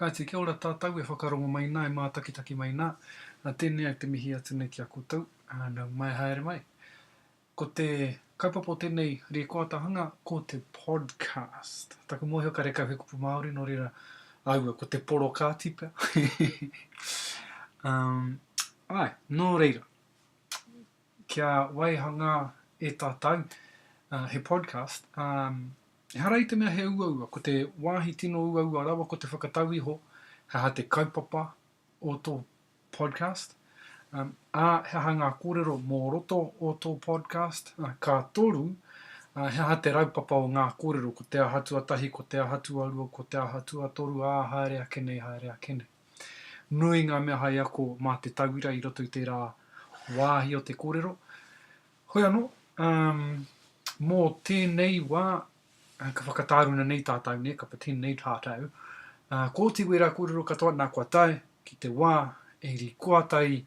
Ka te kia ora tātou e whakarongo mai nā, e mātakitaki mai nā. Tēnei au te mihi atu nei ki a koutou. Nau mai haere mai. Ko te kaupapa o tēnei rēkoatahanga, ko te podcast. Taku mōhio ka reka he kupu Māori, no reira aua, ko te poro kātipa. Ai, no reira. Kia waihanga e tātou, he podcast, he harai te mea he uaua, ko te wāhi tino uaua rawa, ko te whakatau iho, ha te kaupapa o tō podcast. He hanga kōrero mō roto o tō podcast, ka toru, he te raupapa o ngā kōrero, ko te ahatua tahi, ko te ahatua rua, ko te ahatua toru, haere a kene. Nui ngā mea hai ako mā te tauira i roto i te rā wāhi o te kōrero. Hoi anō, mō tēnei wā, ka whakatāruna nei tātou ne, ka tēnei tātou, ko te wera kōrero katoa nā kua tae, ki te wā, e ri kua tai,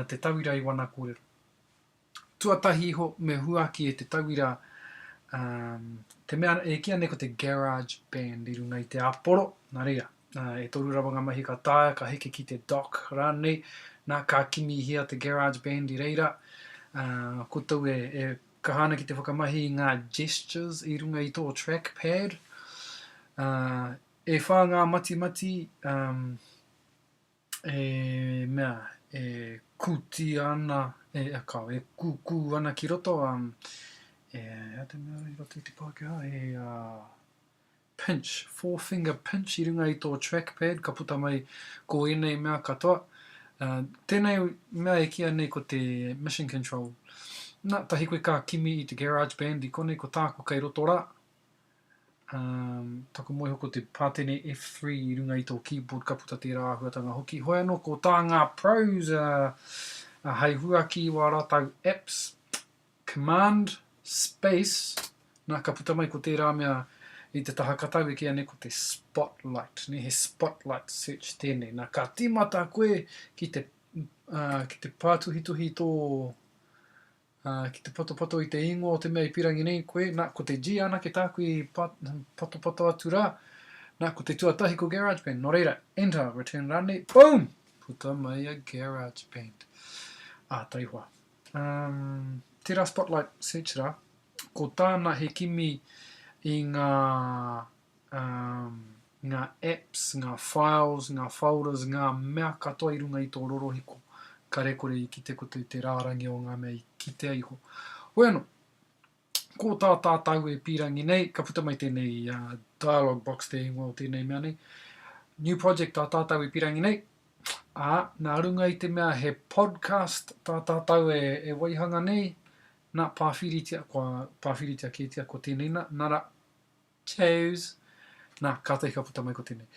te tauira i wana kōrero. Tuatahi ho me huaki e te tauira, te mea e kia ne ko te garage band i runga i te aporo, nā reira. E toru rawa ngā mahi ka tae, ka heke ki te dock rānei, nā ka kimi hia te garage band i reira. Koutou e kahana ki te whakamahi ngā gestures i runga i tō trackpad. E whā ngā mati, mea, e kuti ana, e kuku ana ki roto, te mea i roto i te Pākehā, pinch, four-finger pinch i runga i tō trackpad, ka puta mai ko enei mea katoa. Tēnei mea e kia nei ko te mission control. Nā, tahi koe ka kimi i te garage band i konei ko tāko kei roto rā. Taku moe hoko te pātene F3 i runga i tō keyboard ka puta te rāhuatanga hoki. Hoi anō ko tā ngā pros, hei huaki wā rātau apps, command, space, nā ka puta mai ko te rā mea i te taha katau e kia ne ko te spotlight, ne he spotlight search tēnei. Nā ka tīmata koe ki te pātuhituhi tō, ki te poto i te ingo o te mea i pirangi nei koe, nā ko te G ana ke tāku i poto atu rā, nā ko te tuatahi ko GarageBand, no reira, enter, return rānei, boom! Puta mai a GarageBand. Taiwa. Tērā spotlight search rā, ko tāna he kimi i ngā apps, ngā files, ngā folders, ngā mea katoa i runga i tō rorohiko. Ka rekore i kite kote te rārangi o ngā mea i kite iho. Hoi anō, ko tā tātau e pirangi nei, ka puta mai tēnei dialogue box te ingoa o tēnei mea nei. New project tā tātau e pirangi nei. Nā runga i te mea he podcast tā tātau e waihanga nei. Nā pāwhiritia kētia ko tēnei na. Nara, cheers. Nā, kātai ka puta mai ko tēnei.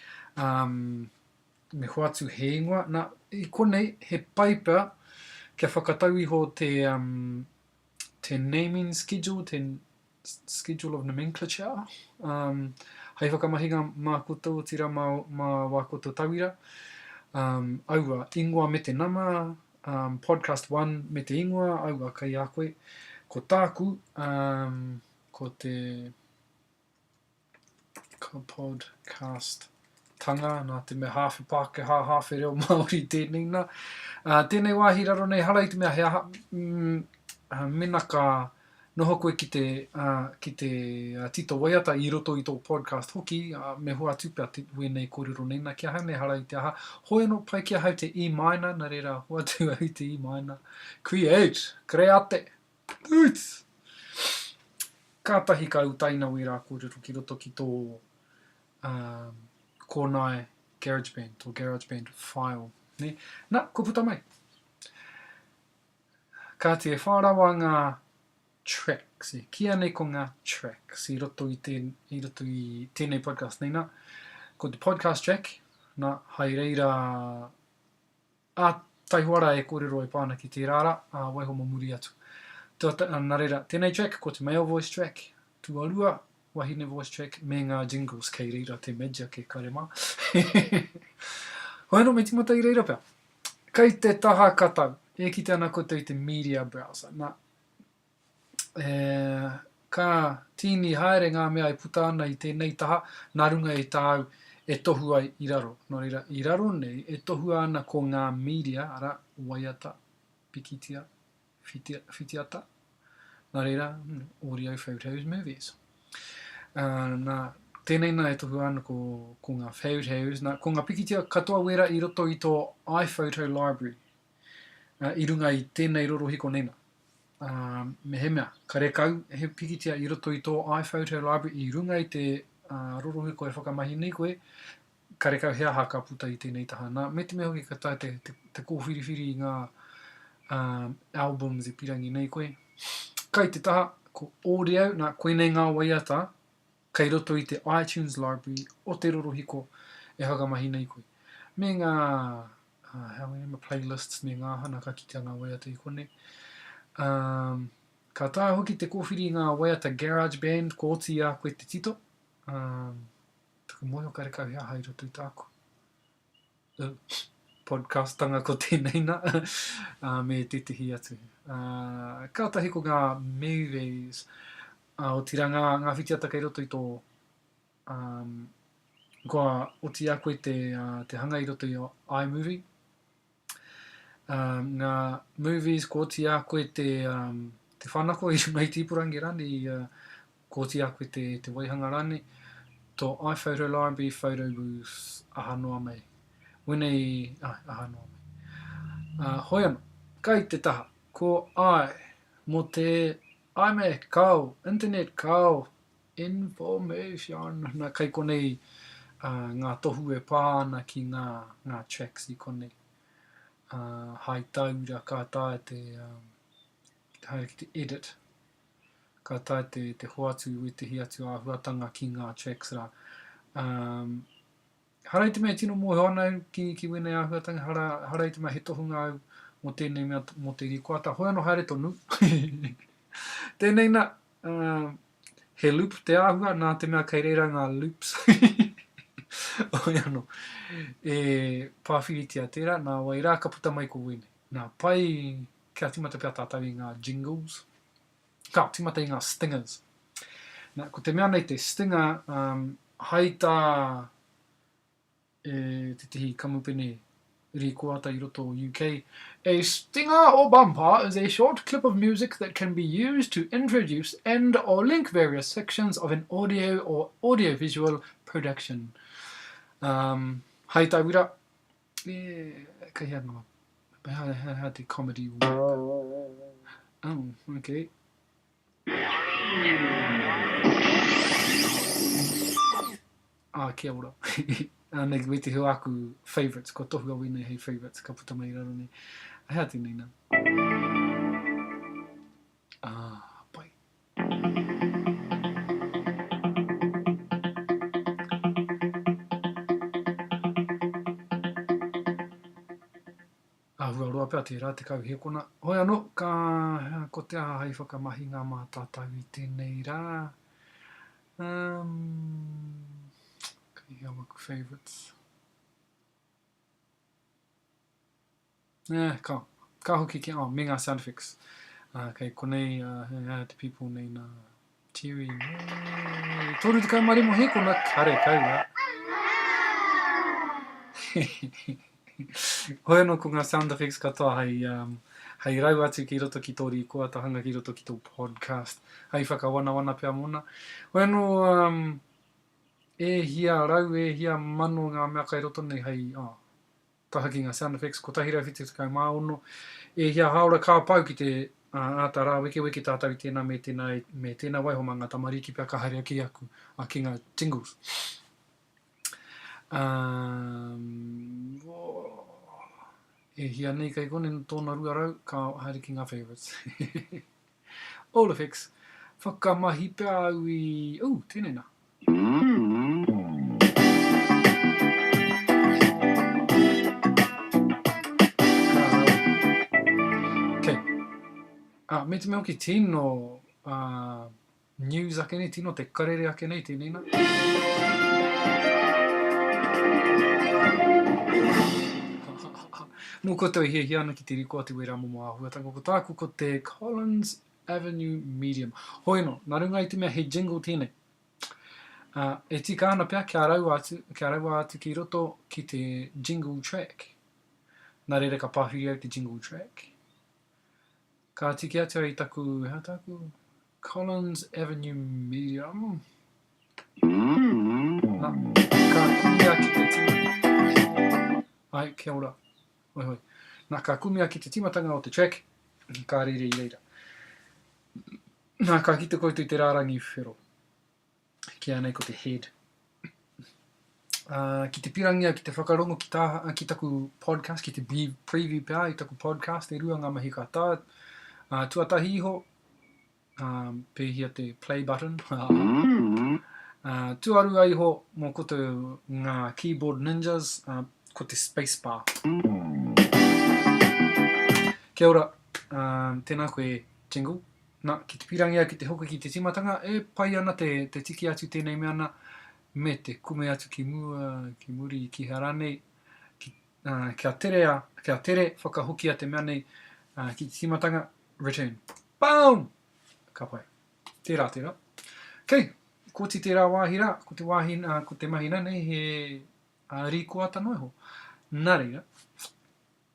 Me hoatu he ingoa. Nā, i konei, he paper kia whakatau iho te naming schedule, te schedule of nomenclature. Hei whakamahinga mā koutou o tira mā wā koutou tauira. Aua, ingoa me te nama, podcast 1 me te ingoa, aua kai a koe. Ko tāku, ko te podcast tanga, nā te mea hawhi Pākehā, hawhi reo Māori tēnei nā. Tēnei wāhi raro nei hala i te mea hea mena ka noho koe ki te tito waiata i roto i tō podcast hoki, me hoa tupea te wenei kōrero nei nā kia hau nei hala i te aha. Hoi anō pai kia hau te E minor, nā reira hoa tu au te E minor. Create. Kātahi ka utaina wera kōrero ki roto ki tō kōnai GarageBand, or GarageBand file. Ne? Nā, ko puta mai. Ka te whārawa ngā tracks, kia nei ko ngā tracks i roto i tēnei podcast nei nā. Ko te podcast track, nā, hai reira taihuara e kōrero e pāna ki te rāra, waiho mo muri atu. Nā reira, tēnei track, ko te male voice track, tuarua, wahine voice track, me ngā jingles kei reira te media ke karema. Hoi anō, me timata i reira pēr. Kei te taha katau, e kite ana koutou i te media browser. Nā, ka tini haere ngā mea e puta ana i tēnei taha, nā runga e tāu e tohu ai I raro. Nō reira, I raro nei, e tohu ana ko ngā media, ara, waiata, pikitia, whitiata. Nā reira, audio favourite house movies. Nā, tēnei nā e tohu ana ko ngā favourite house. Nā, ko ngā pikitia katoa wera I roto I tō iPhoto library. I runga I tēnei rorohiko neina. Me he mea, ka rekau, he pikitia I roto I tō iPhoto library I runga I te rorohiko e whakamahi nei koe, ka rekau hea haka puta I tēnei taha. Nā, me te mea hoki ka tae te kōwhiriwhiri I ngā albums I pirangi nei koe. Kai te taha, ko audio, nā koe nei ngā waiata, kai roto I te iTunes library o te rorohiko e whakamahi nei koe. Me ngā playlists, me ngā hana ka kitea ngā waiata I konei. Ka tae hoki te kōwhiri ngā waiata GarageBand, ko oti a koe te tito. Tuku moho ka rekau hea hai roto I tāku. Podcastanga ko tēnei na, me te tihi atu. Ka tahi ko ngā movies, o tira ngā whitiata kei roto I tō, koa oti a koe te hanga I roto I iMovie. Ngā movies ko oti a koe te whanako I runga I Tipurangi rane, ko oti a koe te waihanga rane, tō iPhoto library, photo booth, aha noa mai. Wenei, aha noa mai. Hoi anō, kai te taha, ko ai, mo te iMac kau, internet kau, information, nā kai konei ngā tohu e pāna ki ngā tracks I konei. Hai taura ka tae te edit. Ka tae te hoatu I te hiatu a huatanga ki ngā tracks ra. Harai te mea tino mō hoana ki wenei a huatanga, harai te mea he tohunga au mo tēnei mea mo te rikoata. Hoi anō haere tonu. Tēnei na, he loop te āhua, nā te mea kei reira ngā loops. Hoi anō, e pāwhiritia tērā, nā wai rā ka puta mai ko wene. Nā pai kia timata pia tātau I ngā jingles. Ka timata I ngā stingers. Nā, ko te mea nei te stinger, hai tā te tihi kamupene rikoata I roto UK. A stinger or bumper is a short clip of music that can be used to introduce and or link various sections of an audio or audiovisual production. Hai tā wira, kai hea noa, hea te comedy. Oh, okay. Kia ora. Nei wei te hua aku favourites, ko tohu a wene hei favourites, ka puta mai raro nei. Hea tēnei nā. Pai. Hua roa pia te rā te kau he kona. Hoi anō, ko te aha hei whakamahi ngā mā tātau I tēnei rā. Hea waku favourites. Ka hoki ki, me ngā sound effects. Kei konei, te people nei nā Terry. Toru te kau marimo he kona kare kaua. Hoi anō ko ngā sound effects katoa hei rau atu ki roto ki tō rikoata, hanga ki roto ki tō podcast. Hei whakawana pia mona. Hoi anō, e hia rau, e hia mano ngā mea kai roto nei hei, taha ki ngā sound effects, ko tahi rau whiti te kau māono, e hia haora kā pau ki te āta rā weke tātau I tēnā me tēnā waiho mā ngā tamariki pia ka haere ki aku, ki ngā jingles. E hia nei kai kone tōna rua rau, ka haere ki ngā favourites. All effects, whakamahi pia au I, tēnei nā. Me te mea ki tino news ake nei, tino te karere ake nei, tēnei nā. Mō koutou hi ana ki te riko atu wera momo āhuatanga. Ko tāku ko te Collins Avenue Medium. Hoi no, nā runga I te mea he jingle tēnei. E tika ana pia kia rau atu ki roto ki te jingle track. Nā reira ka pāwhiri au te jingle track. Ka tiki atu i taku, hea taku? Collins Avenue Media. Nā, ka kumia ki te tima. Ai, kia ora. Hoi hoi. Nā, ka kumia ki te timatanga o te track. Ka rere i reira. Nā, ka kite koutou te rārangi whiro. Kia nei ko te head. Ki te pirangi au ki te whakarongo ki taku podcast, ki te preview pia i taku podcast, e rua ngā mahi ka tā. Tuatahi iho, pēhia te play button. Tuarua iho mō koto ngā keyboard ninjas, ko te spacebar. Kia ora, tēnā koe jingle. Nā, ki te pirangi au ki te hoka ki te timatanga, e pai ana te tiki atu tēnei me ana, me te kume atu ki mua, ki muri, ki harane, kia tere whakahoki a te mea nei, ki te timatanga, return. Boom! Ka pai. Tērā. Kei, ko te tērā wāhira, ko te mahina nei, he rīkoata noiho. Nā reira.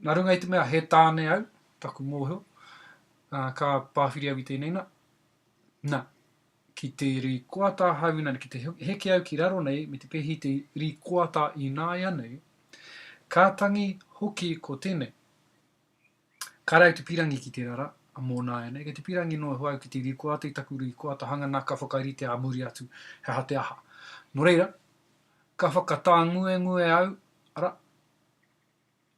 Nā runga i te mea, he tāne au, taku mōhio, ka pāwhiri au i tēnei nā. Nā, ki te rīkoata hauna, ki te heke au ki raro nei, me te pehi te rīkoata i nāia nei, ka tangi hoki ko tēnei. Ka rau te pirangi ki te rara, a mō nāia nei, ki te pirangi noa huau ki te rīkoata i taku rīkoata hanga nā ka whakairite a muri atu, he hate aha. Nō reira, ka whakatāngue au, ara,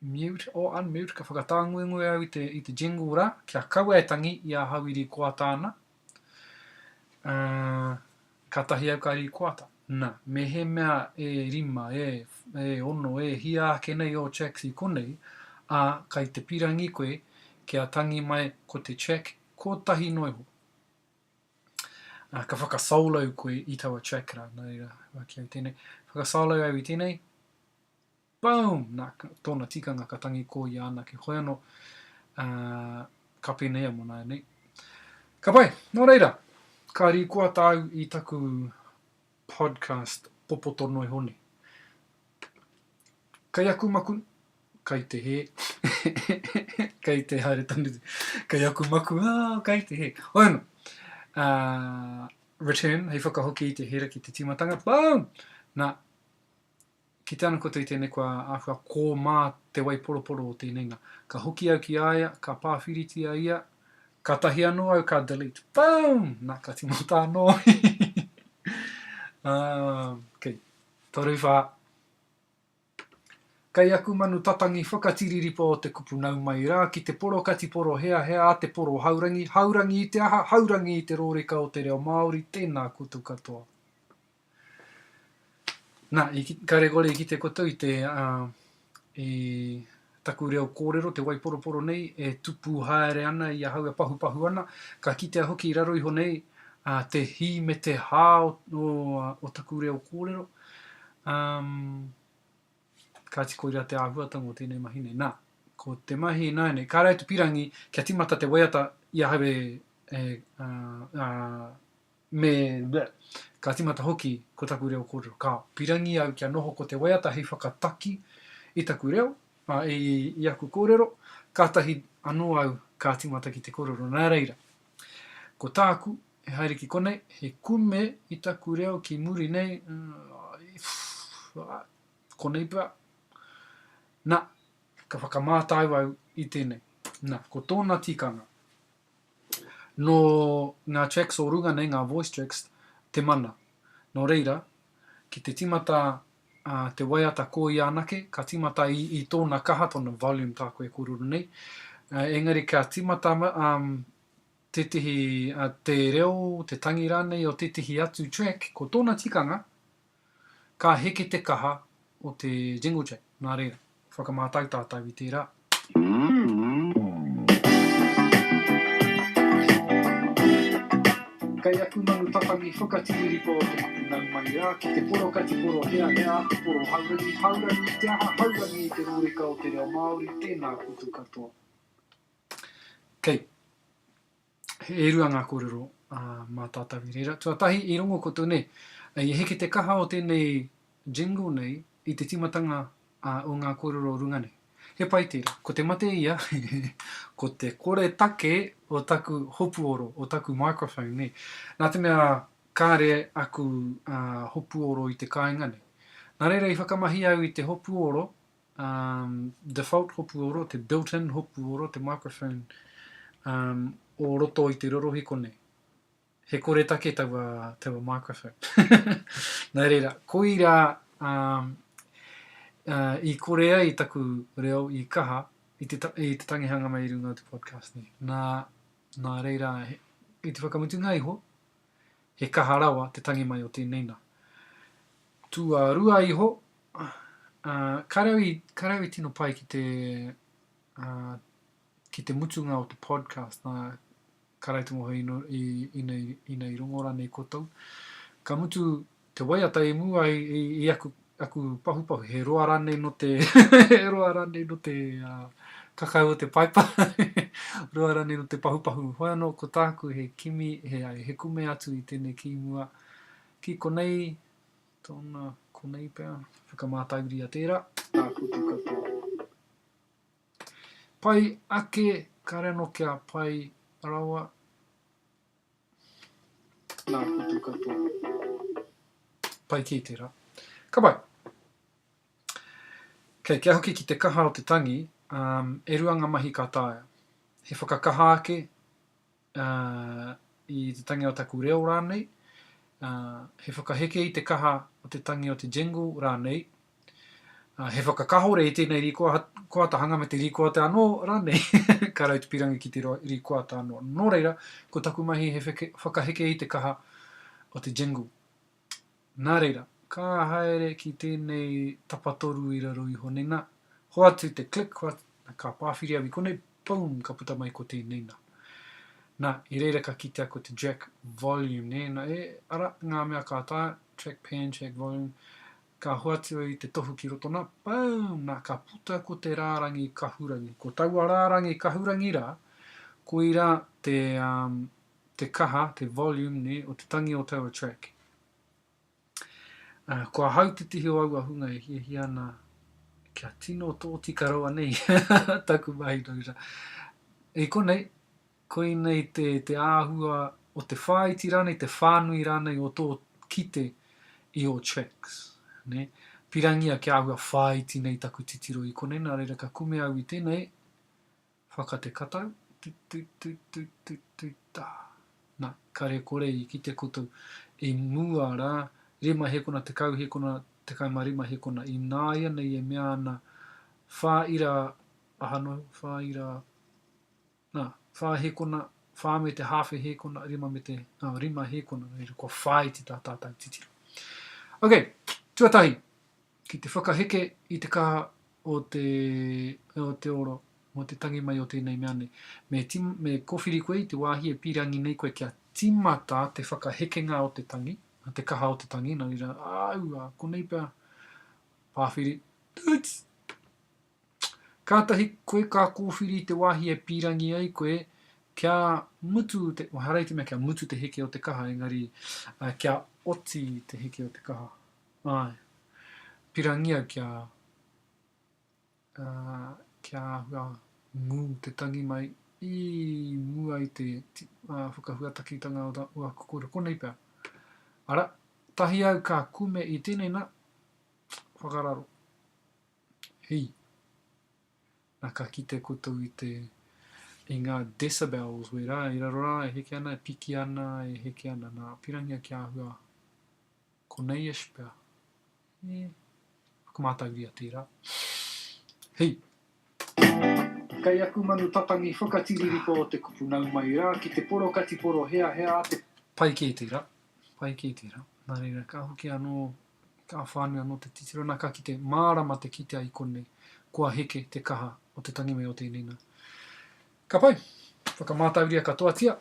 mute or unmute, ka whakatāngue au i te jingle ra, kia kaua e tangi i a hau i rīkoata ana. Ka tahi au ka rīkoata. Nā, me he mea e rima, e ono, e hia ake nei o tracks i konei, kai te pirangi koe, kia tangi mai ko te track, kotahi noiho. Ka whakasaulau koe i taua track ra, nā reira, waki au tēnei. Whakasaulau au i tēnei, boom! Nā, tōna tikanga ka tangi ko i ana ke hoi anō, ka pēnei amo nā nei. Ka pai, nō reira, ka rīkoata au i taku podcast popoto noi hone. Kai aku maku, kai te he, kai te haere tanu, kai aku maku, kai te he. Hoi anō, return, hei whakahoki i te hera ki te timatanga, boom! Nā, ki te ana koto i tēnei kua āwhua kō mā te waiporoporo o tēnei ngā. Ka hoki au ki aia, ka pāwhiriti a ia, ka tahi anō au ka delete. Boom! Nā, ka timata anō. Kei, toru wha. Kai aku manu tatangi whakatiriripo o te kupu nau mai rā, ki te poro kati poro hea a te poro haurangi, haurangi i te aha, haurangi i te rōreka o te reo Māori, tēnā koutou katoa. Nā, ka regole i ki te koutou i te taku reo kōrero, te waiporoporo nei, e tupu haere ana i a hau e pahu ana, ka kitea hoki i raro iho nei, te hi me te hā o taku reo kōrero. Ka tiko ira te āhuatanga o tēnei mahi nei. Nā, ko te mahi nai nei, ka rau te pirangi, kia timata te waiata i a hau ka timata hoki ko taku reo kōrero. Ka pirangi au kia noho ko te waiata hei whakataki i taku reo, i aku kōrero, ka tahi anō au ka timata ki te kōrero. Nā reira, ko tāku, he haere ki konei, he kume i taku reo ki muri nei, konei pua. Nā, ka whakamātau au i tēnei. Nā, ko tōna tikanga. No ngā tracks o runga nei, ngā voice tracks, te mana. Nō reira, ki te timata te waiata ko i anake, ka timata i tōna kaha, tōna volume tā koe kōrero nei. Engari ka timata te reo, te tangi rānei o tetihi atu track, ko tōna tikanga, ka heke te kaha o te jingle track. Nā reira, whakamātau tātau i tērā. Kai aku manu tatangi whakatiriripo o te kupu nau mai rā, ki te poro kati poro hea, te poro haurangi, haurangi te aha, haurangi i te rōreka o te reo Māori, tēnā koutou katoa. Kei, he rua ngā kōrero mā tātau i reira. Tuatahi, i rongo koutou nei, E heke te kaha o tēnei jingle nei I te timatanga o ngā kōrero runga nei. He pai tērā, ko te mate ia, ko te kore take o taku hopuoro, o taku microphone nei. Nā te mea kāre aku hopuoro I te kāinga nei. Nā reira I whakamahi au I te hopuoro, default hopuoro, te built-in hopuoro, te microphone o roto I te rorohiko nei. He kore take taua microphone. Nā reira, koira I korea I taku reo I kaha I te tangihanga mai I runga o te podcast nei. Nā reira, I te whakamutunga iho, he kaha rawa te tangi mai o tēnei nā. Tua rua iho, karawi tino pai ki te mutunga o te podcast nā karaitongo I nei rongora nei kotou. Ka mutu te waiata I mua I aku pahu, he roa rane no te kakau o te paipa, roa rane no te pahu. Hoi anō ko tāku he kimi, he kume atu I tēnei ki mua. Ki konei, tōna konei pēr, whakamātauri a tērā, kutu katoa. Pai ake, kare anō kia pai rawa, nā kutu katoa. Pai ki tērā. Ka pai. Kei, kia hoki ki te kaha o te tangi, e ruanga mahi ka tāia. He whakakaha ake I te tangi o taku reo rānei, he whakaheke I te kaha o te tangi o te jingle rānei, he whakakahore I tēnei rikoatahanga me te rikoata anō rānei, ka rau te pirangi ki te rikoata anō. Nō reira, ko taku mahi he whakaheke I te kaha o te jingle. Nā reira, ka haere ki tēnei tapatoru I raro I honena. Ho atu te click, ka pāwhiri au I konei, boom, ka puta mai ko tēnei nā. Nā, I reira ka kitea ko te jack volume, ne? Nā, ara, ngā mea ka tā, track pan, track volume, ka hoatu I te tohu ki roto nā, boom, nā, ka puta ko te rārangi kahurangi. Ko taua rārangi kahurangi rā, ko I rā te kaha, te volume, ne, o te tangi o taua track. Kua hau te tihi o aua hunga E hi ana kia tino tō tika roa nei taku mahi raura. E konei, koi nei te āhua o te whaiti rānei, te whānui rānei o tō kite I o tracks. Ne? Pirangia kia āhua whaiti nei taku titiro I konei, nā reira ka kume au I tēnei, whakate katau, tā. Nā, kare kore I ki te koutou E mua rā, rima hekona, te kau hekona, te kaima hekona I nāia nei e mea ana whāira ahano, whā hekona, whā me te hawhi hekona, rima hekona, kua whaiti tā tātou titiro. Ok, tuatahi, ki te whakaheke I te kaha o te oro, mo te tangi mai o tēnei mea nei. Me kowhiri koe I te wāhi e pirangi nei koe kia timata te whakahekenga o te tangi, te kaha o te tangi, nā ira, konei pēr, pāwhiri, tuts! Kātahi koe kā kōwhiri te wāhi e pirangi ai koe, kia mutu, harei te mea kia mutu te heke o te kaha, engari kia oti te heke o te kaha. Ai, pirangia kia ngū te tangi mai, I mua I te whakahuatakitanga o a kokoro, konei pēr. Ara, tahi au ka kume I tēnei nā, whakararo. Hei. Nā ka kite koutou I ngā decibels we rā, I raro rā, e heke ana, e piki ana, e heke ana, nā pirangia ki āhua. Konei ish pēr. Whakamātauri a tērā. Hei. Kai aku manu tatangi whakatiririko o te kupu nau mai rā, ki te poro kati poro hea te pai ki tērā. Pai ki tērā. Nā reira, ka hoki anō, ka whānui anō te titiro, nā ka kite mārama te kitea I konei, kua heke te kaha o te tangi mai o tēnei nā. Ka pai, whakamātauria katoa tia.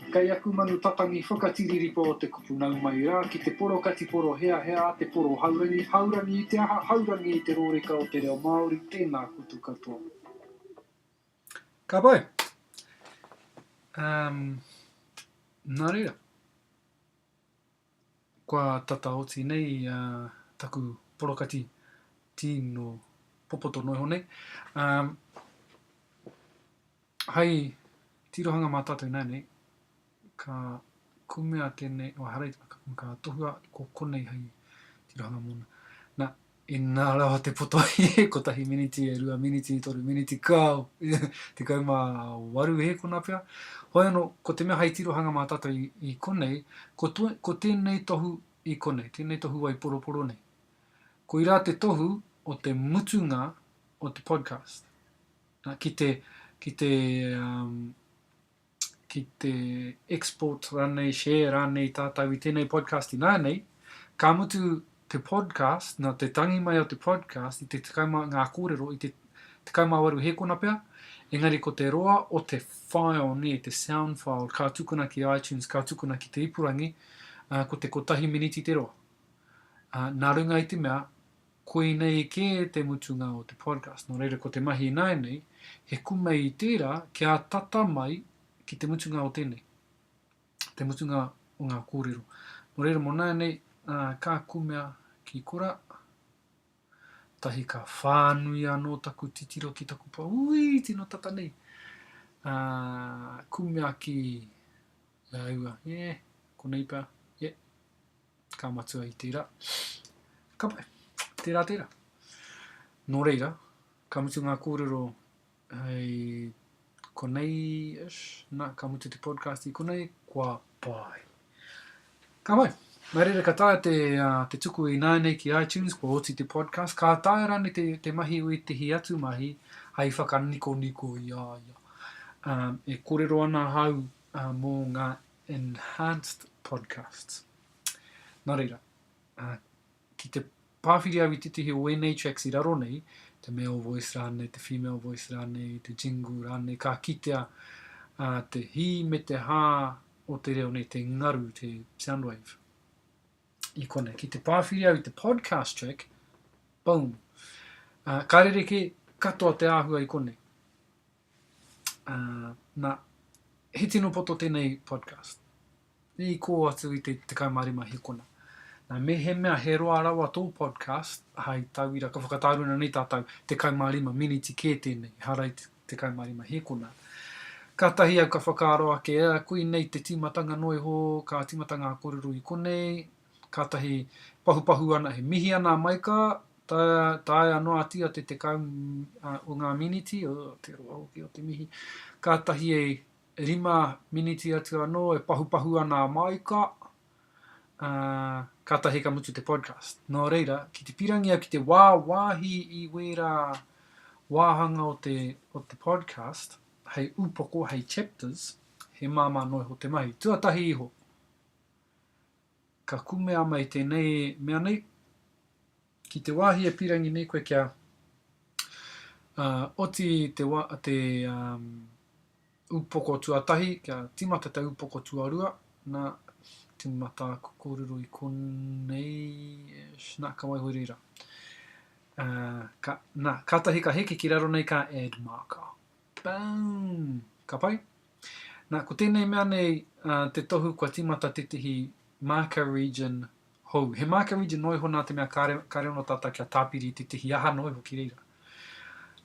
Kai aku manu tatangi whakatiririko o te kupu nau mai rā, ki te poro kati poro hea te poro haurangi I te aha, haurangi I te rōreka o te reo Māori, tēnā kutu katoa. Ka pai. Nā reira. Kua tata oti nei taku porokati tino popoto noi honei. Hai tirohanga mā tātou nai nei, ka kumea tēnei, o harai ka tohua ko konei hai tirohanga mona. Nā, ina rawa te potohi e kotahi miniti e 2 miniti, 3 miniti, kau, te kau mā waru e kona pia. Hoi anō, ko te mea hai tirohanga mā tātou i konei, ko tēnei tohu i konei, tēnei tohu ai poroporo nei. Ko i rā te tohu o te mutunga o te podcast. Ki te export rānei, share rānei tātou i tēnei podcast i nānei, ka mutu te podcast, nā te tangi mai o te podcast, i te tekauma ngā kōrero, i te tekauma waru he kona pia, engari ko te roa o te file ni, te sound file, ka tukuna ki iTunes, ka tukuna ki te ipurangi, ko te kotahi miniti te roa. Nā runga i te mea, koe nei ke te mutunga o te podcast. Nō reira, ko te mahi nai nei, he kume i tērā kia tata mai ki te mutunga o tēnei. Te mutunga o ngā kōrero. Nō reira, mō nai nei, ka kumea ki kora, tahi ka whānui anō taku titiro ki taku pā. Ui, tino tata nei. Kumea ki aua. Konei pā. Ka matua i tērā. Ka pai. Tērā. Nō reira, ka mutu ngā kōrero hei konei-ish, ka mutu te podcast i konei, kua pai. Ka pai. Nā reira, ka taia te tuku i nānei ki iTunes, kua oti te podcast, ka taia rani te mahi o i te hi atu mahi, hei whakaniko ia. E kōrero ana hau mō ngā enhanced podcasts. Nā reira, ki te pāwhiri au i titihi o NA tracks i raro nei, te male voice rānei, te female voice rānei, te jingle rānei, ka kitea te hi me te hā o te reo nei, te ngaru, te soundwave. I konei, ki te pāwhiri au i te podcast track, boom. Ka rereke katoa te āhua i konei. Nā, he tino poto tēnei podcast. I kō atu i te kaumārima he kona. Nā, me he mea he roa rawa tō podcast, hai tauira, ka whakatauruna nei tātou, te kaumārima miniti kē tēnei, harai te kaumārima he kona. Ka tahi au ka whakaaroa ke kui nei te timatanga noi ho, ka timatanga kōrero i konei, ka tahi pahupahu ana, he mihi ana maika, tae anoa atia te kau o ngā miniti, te roa hoki o te mihi. Ka tahi e 5 miniti atu anō, e pahupahu ana maika, ka tahi ka mutu te podcast. Nō reira, ki te pirangi au ki te wāhi i wera wāhanga o te podcast, hei upoko, hei chapters, he māma noi ho te mahi. Tuatahi iho. Ka kumea mai tēnei mea nei, ki te wāhi e pirangi nei koe kia oti te upoko tuatahi, kia timata te upoko tuarua, nā timata kōrero i konei, nā ka wai hoi reira. Ka tahi ka heke ki raro nei ka add marker. Boom! Ka pai? Nā, ko tēnei mea nei, te tohu kua timata te tihi marker region hou. He marker region noi ho nā te mea kare ono tata kia tāpiri te tihi aha noi ho ki reira.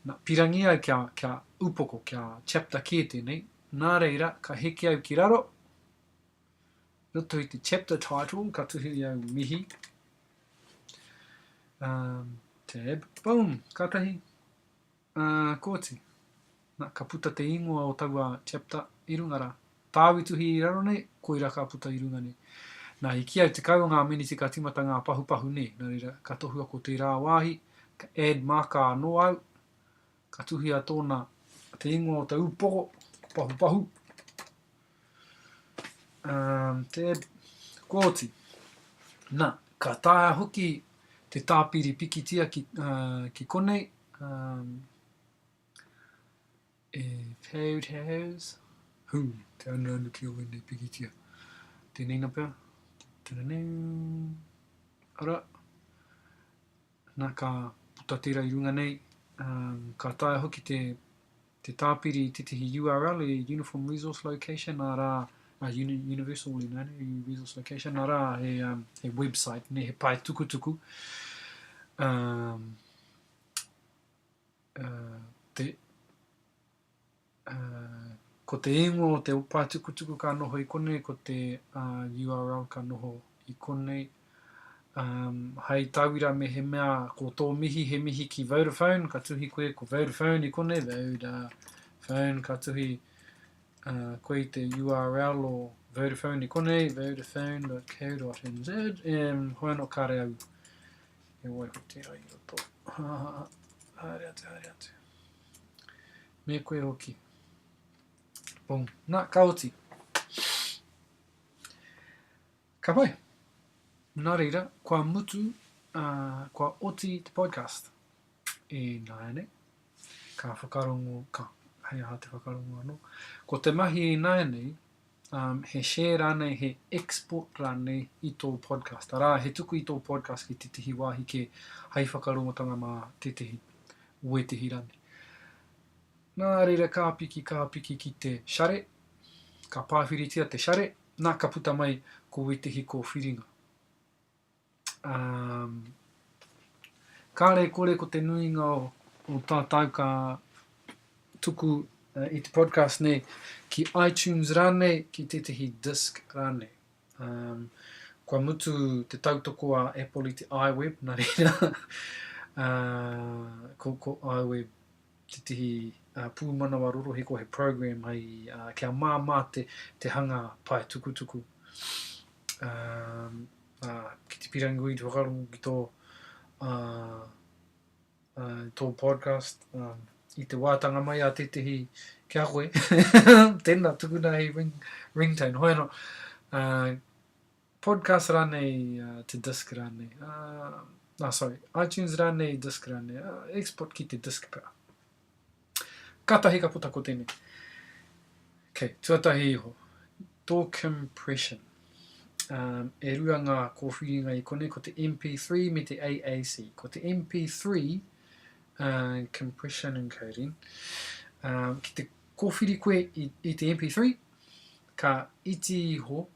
Nā, pirangi au kia upoko, kia chapter kē tēnei, nā reira, ka heke au ki raro, roto i te chapter title, ka tuhi au mihi, tab, boom, ka tahi, kōti. Nā, ka puta te ingoa o taua chapter i runga rā. Tāwi tuhi i raro nei, koira ka puta i runga nei. Nā, i ki au te kau o ngā miniti ka timata ngā pahupahu nei, nā reira, ka tohua ko te rā wāhi, ka add marker anō au, ka tuhi a tōna te ingoa o te upoko, pahupahu. Tab, kōti. Nā, ka tāia hoki te tāpiri pikitia ki konei, photos, te anu ki o wene pikitia. Tēnei na pia. Tēnei. Ara. Nā ka puta tira i runga nei, ka tāia hoki te te tāpiri titihi URL e Uniform Resource Location nā rā, Universal Resource Location nā rā he website, ne he pai tukutuku. Te ko te ingo o te pai tukutuku ka noho I konei, ko te URL ka noho I konei. Hei tauira me he mea ko tō mihi he mihi ki Vodafone, ka tuhi koe ko Vodafone I konei, Vodafone ka tuhi koe I te URL o Vodafone I konei, vodafone.co.nz, hoi no kare au. E wai ko te ai roto. Haere atu. Me koe hoki. Boom. Nā, ka oti. Ka pai. Nā reira, kua mutu, kua oti te podcast. E nāene, ka whakarongo, hei aha te whakarongo anō. Ko te mahi e nāene, he share rānei, he export rānei I tō podcast. Arā, he tuku I tō podcast ki te tihi wāhi ke hei whakarongotanga mā te tihi uetihi rānei. Nā reira, ka piki ki te share, ka pāwhiritia te share, nā ka puta mai ko uetihi ko whiringa. Kāre kore ko te nuinga o tātau ka tuku I te podcast nei ki iTunes rānei, ki te tihi disc rānei. Kua mutu te tautoko a Apple I te iWeb, nā reira. Ko iWeb te tihi pūmanawa roro he ko he program hei kia mā te hanga pai tukutuku. Ki te pirangui te whakarongo ki tō podcast. I te wātanga mai a te tihi kia koe. Tēnā tukuna hei ringtone. Hoi no. Podcast rānei te disc rānei. iTunes rānei disc rānei. Export ki te disc pēr. Katahi ka puta ko tēnei. Okay, tuatahi iho. Tō compression. E rua ngā kōwhiringa I konei ko te MP3 me te AAC. Ko te MP3, compression encoding, ki te kōwhiri koe I te MP3, ka iti iho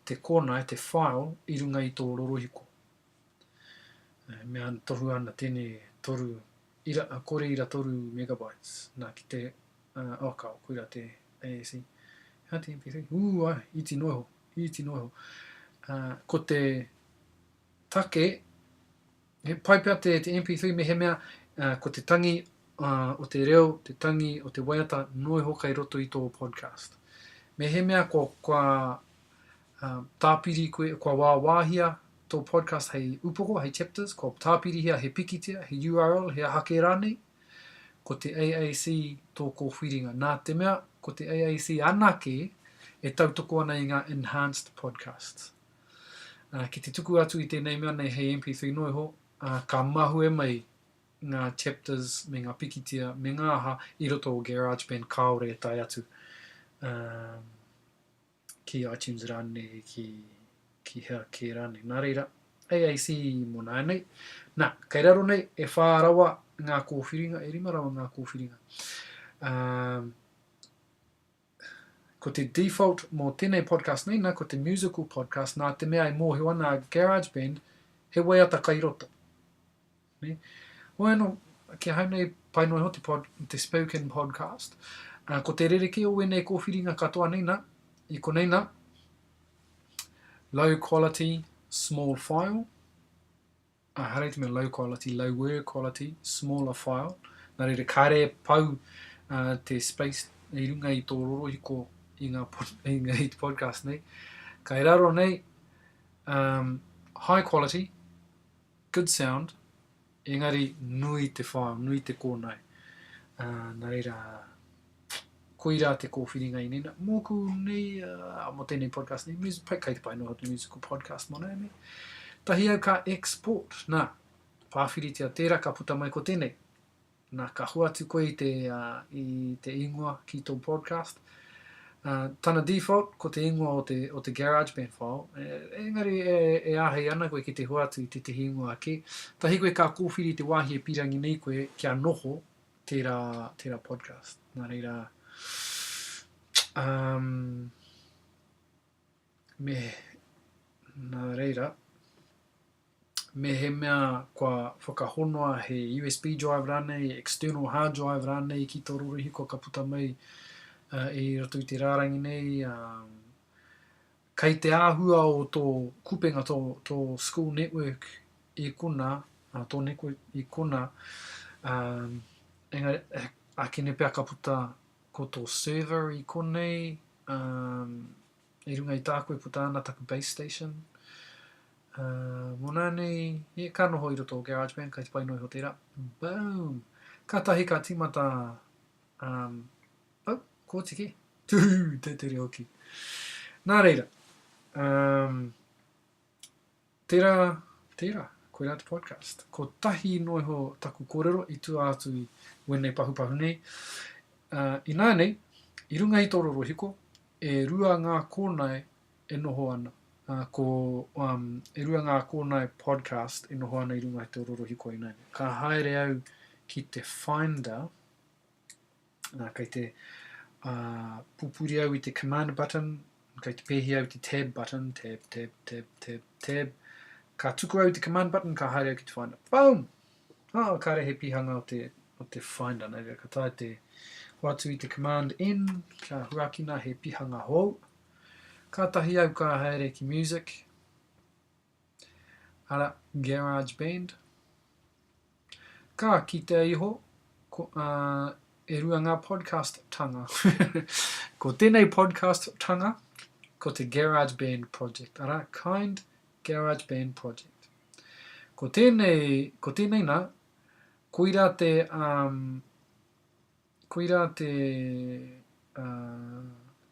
te kōnai, te file, I runga I tō rorohiko. Mea tohu ana tēnei kore ira 3 megabytes. Nā ki te, koira te AAC. Hea te MP3? Ai, iti noiho. Ko te take, he paipea te MP3 me he mea, ko te tangi o te reo, te tangi o te waiata noiho kai roto I tō podcast. Me he mea kua tāpiri koe, kua wāwāhia tō podcast hei upoko, hei chapters, kua tāpiri hea he pikitia, he URL, he hake rānei, ko te AAC tō kōwhiringa. Nā te mea, ko te AAC anake e tautoko ana I ngā enhanced podcasts. Ki te tuku atu I tēnei mea nei hei MP3 noiho, ka mahu e mai ngā chapters me ngā pikitia, me ngā aha I roto o GarageBand kaore e tai atu. Ki iTunes rānei, ki hea ke rānei. Nā reira, AAC mo nānei. Nā, kei raro nei, e whārawa ngā kōwhiringa, e rimarawa ngā kōwhiringa. Ko te default mō tēnei podcast nei, nā ko te musical podcast, nā te mea e mōhio ana GarageBand, he waiata kai roto. Hoi anō, kia haunei pai noi ho te spoken podcast. Ko te rereke o enei kōwhiringa katoa nei nā, I konei nā, low quality, small file. Harei te mea low quality, lower quality, smaller file. Nā reira kāre pau te space I runga I tō rorohiko I ngā podcast nei. Kai raro nei, high quality, good sound, engari nui te file, nui te kōnai. Nā reira, koira te kōwhiringa I nena. Mōku nei, mo tēnei podcast nei, kai te pai no te musical podcast mo nei. Tahi au ka export, nā, pāwhiritia tērā ka puta mai ko tēnei. Nā ka huatu koe I te ingoa ki tō podcast. Tana default, ko te ingoa o te GarageBand file. Engari e ahei ana koe ki te huatu I te ingoa ake. Tahi koe ka kōwhiri te wāhi e pirangi nei koe kia noho tērā podcast. Nā reira, nā reira, me he mea kua whakahonoa he USB drive rānei, external hard drive rānei ki tō rorohiko ka puta mai i roto i te rārangi nei. Kei te āhua o tō kupenga tō school network I kuna, tō network I kuna, engari, akene pēr ka puta ko tō server I konei, I runga I tākoe puta ana taku base station. Mōnā nei, ka noho I roto o GarageBand, kei te pai noi ho tērā. Boom! Ka tahi ka timata, ko tiki. Tū, te tere hoki. Nā reira, tērā, koe rā te podcast. Ko tahi noi ho taku kōrero I tū atu I wene pahupahu nei. I nā nei, I runga I tō rorohiko, e rua ngā kōnai e noho ana. E rua ngā kōnai podcast e noho ana I runga I tō rorohiko I nā nei. Ka haere au ki te Finder, kei te pupuri au I te command button, kei te pēhi au te tab button, tab. Ka tuku au te command button, ka haere au ki te Finder. Boom! Ka re he pihanga o te Finder. Nei, ka tae te hoatu I te command N, ka huakina he pihanga hou. Ka tahi au ka haere ki music. Ara, GarageBand. Ka ki te iho, e rua ngā podcast tanga. Ko tēnei podcast tanga, ko te GarageBand project. Ara, Kind GarageBand project. Ko tēnei nā, koira te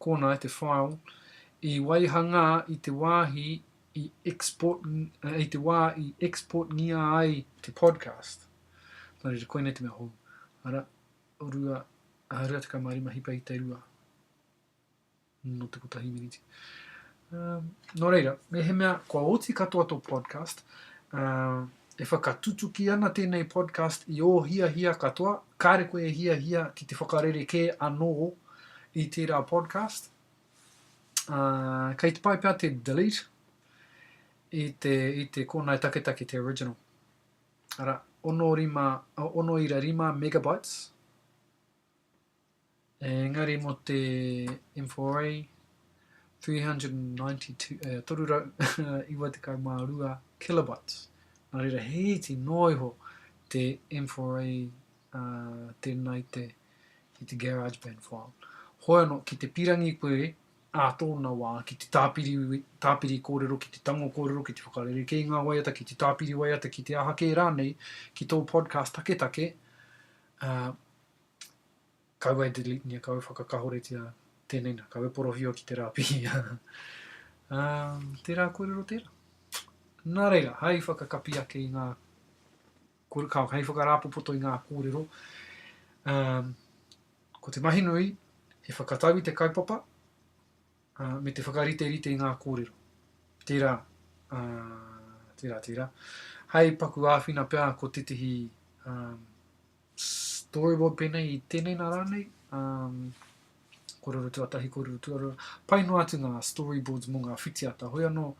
kōnai, te file, I waihanga I te wāhi I export ngia ai te podcast. Nā reira, koe nei te mea hou. Ara, o rua, rua te kamarima hipa I te rua. No te kotahi miniti. No reira, me he mea, kua oti katoa tō podcast, e whakatutuki ana tēnei podcast I o hia katoa, kāre koe e hia ki te whakarere ke anō I tērā podcast. Kei te pai pēr te delete I te kōnai taketake te original. Ara, ono ira rima megabytes. Engari mo te M4A 392 torura iwa te kaumārua kilobytes. Nā reira hei te noiho te M4A tēnei I te GarageBand file. Hoi anō, ki te pirangi koe tōna wā, ki te tāpiri kōrero, ki te tango kōrero, ki te whakarere ki ngā waiata, ki te tāpiri waiata, ki te ahake rānei, ki tō podcast take, kaua e delete nia, kaua whakakahoretia tēnei nā, kaua porohio ki te rāpi. Tērā kōrero tērā. Nā reira, hei whakakapi ake I ngā kōrero, hei whakarāpopoto I ngā kōrero. Ko te mahi nui, he whakatau I te kaupapa, me te whakarite I ngā kōrero. Tērā. Hei paku āwhina pēr ko titihi storyboard pēnei I tēnei nā rānei. Kōrero tuatahi, kōrero tuarua. Pai no atu ngā storyboards mō ngā whitiata. Hoi anō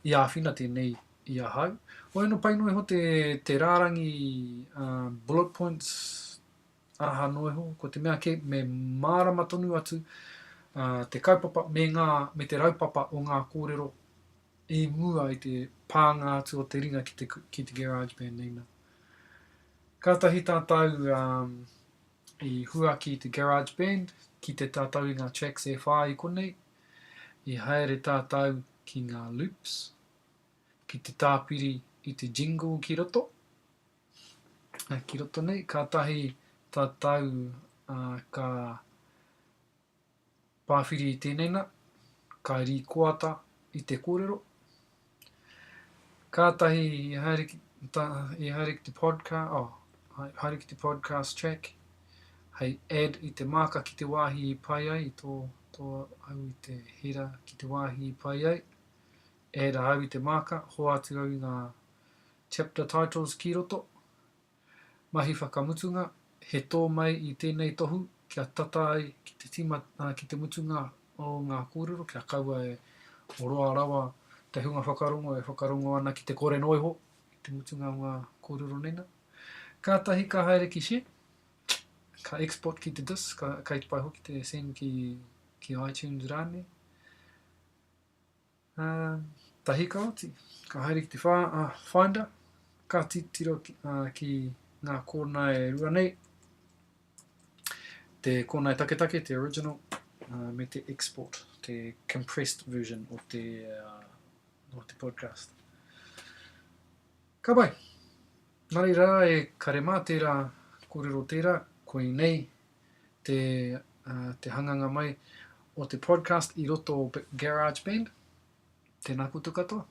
I āwhina tēnei I ahau. Hoi anō pai no ho te rārangi bullet points aha noiho. Ko te mea ke me mārama tonu atu te kaupapa me te raupapa o ngā kōrero I mua I te pānga atu o te ringa ki te GarageBand nei nā. Ka tahi tātau I hua ki te GarageBand, ki te tātau I ngā tracks e whā I konei, I haere tātau ki ngā loops, ki te tāpiri I te jingle ki roto. Ki roto nei, ka tahi tātau ka pāwhiri I tēnei nā, ka rikoata I te kōrero. Ka tahi I haere ki te podcast track, hei add I te maka ki te wāhi I pai ai, I tō au I te hera ki te wāhi I pai ai. Add au I te maka, ho atu au ngā chapter titles ki roto. Mahi whakamutunga, he tō mai I tēnei tohu, kia tata ai ki te tima, ki te mutunga o ngā kōrero, kia kaua e o roa rawa te hunga whakarongo e whakarongo ana ki te kore noiho, ki te mutunga o ngā kōrero nena. Kātahi ka haere ki share, ka export ki te disk, ka i pai hoki te send ki iTunes rāne. Tahi ka oti, ka haere ki te Finder, ka titiro ki ngā kōrana e rua nei, te kōrana e taketake, te original, me te export, te compressed version o te podcast. Ka pai, nari rā e karema tērā kōrero tērā, koe nei te hanganga mai o te podcast I roto o GarageBand. Tēnā koutou katoa.